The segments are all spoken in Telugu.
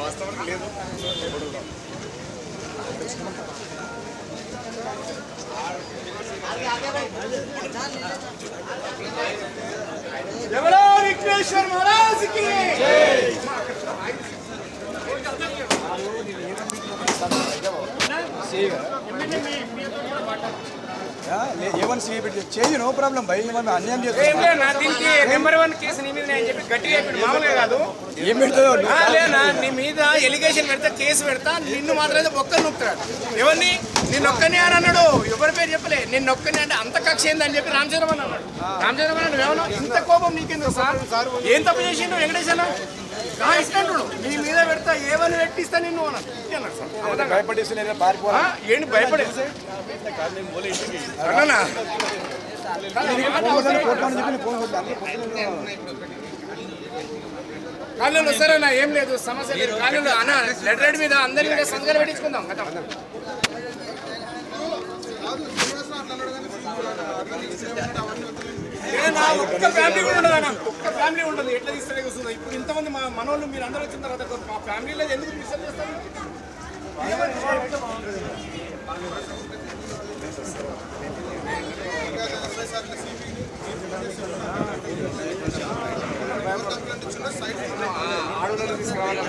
వాస్తవానికి లేదు. ఎవరో విఘ్నేశ్వర మహారాజుకి ఏమని సీఏ పెట్టి చేయి, నో ప్రాబ్లం భయ అన్యాయం చేస్తాను. నెంబర్ 1 కేసు నీ మీద నేను చెప్పి గట్టిగా చెప్పి మామూలుగా కాదు. ఏం పెడతావు లేనా నీ మీద ఎలిగేషన్ పెడతా, కేసు పెడతా, నిన్ను మాత్రమే ఒక్కరిని నొక్కుతాడు. ఎవరిని? నిన్నొక్కనే అని అన్నాడు. ఎవరి పేరు చెప్పలే, నిన్నొక్కనే అంటే అంత కక్ష ఏందని చెప్పి రామచంద్రమని అన్నాడు. రామచంద్రమని నువ్వేమన్నా ఇంత కోపం నీకెందుకు సార్? ఏం తప్పు చేసిండు వెంకటేశ్వర? ఇస్తాడు నీ మీద పెడతా, ఏమని పెట్టిస్తా నిన్ను అన్నాడు. భయపడేసి పారిపోవాలి. ఏంటి భయపడేసి కాలేజీలో వస్తారన్నా, ఏం లేదు సమస్య లేదు. కాలేజీలో అన్న లెటర్ మీద అందరి మీద సంతకాలు పెట్టించుకుందాం కదా. ఒక్క ఫ్యామిలీ కూడా ఉండదు అన్న, ఒక్క ఫ్యామిలీ ఉండదు. ఎట్లా తీస్తాడే కూర్చుందా? ఇప్పుడు ఇంతమంది మా మనోళ్ళు మీరు అందరూ వచ్చిన తర్వాత మా ఫ్యామిలీలో ఎందుకు డిస్టర్బ్ చేస్తారు? ఆడవాళ్ళు తీసుకురావాలంటే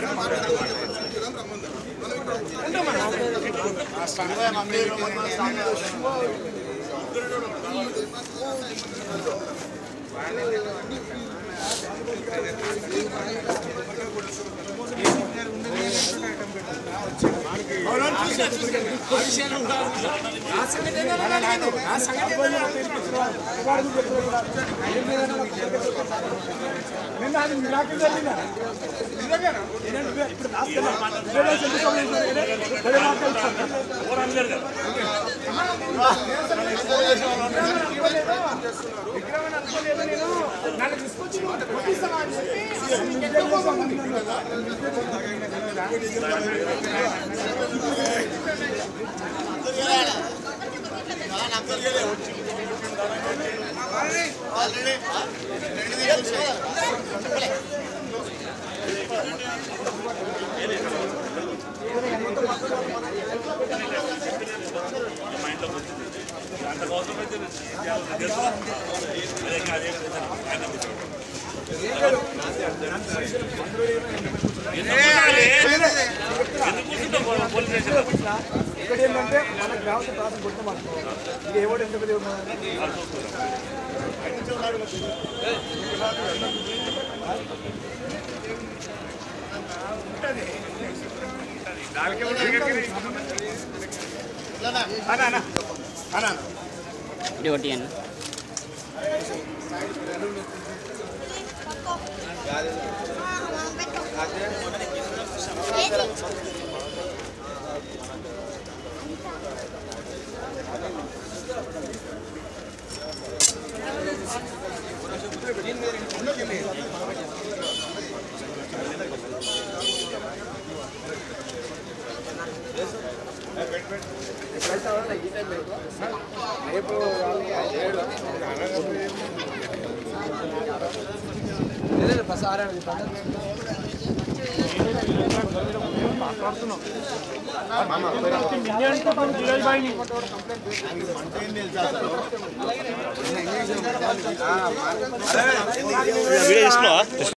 ఇక్కడ ఏంటంటే మన గ్రామ ప్రాంతం గుర్తుమానుకో ఇక ఎవడు ఎంత పెద్ద డ్యూటీ అన్న వీడియో తీసుకో.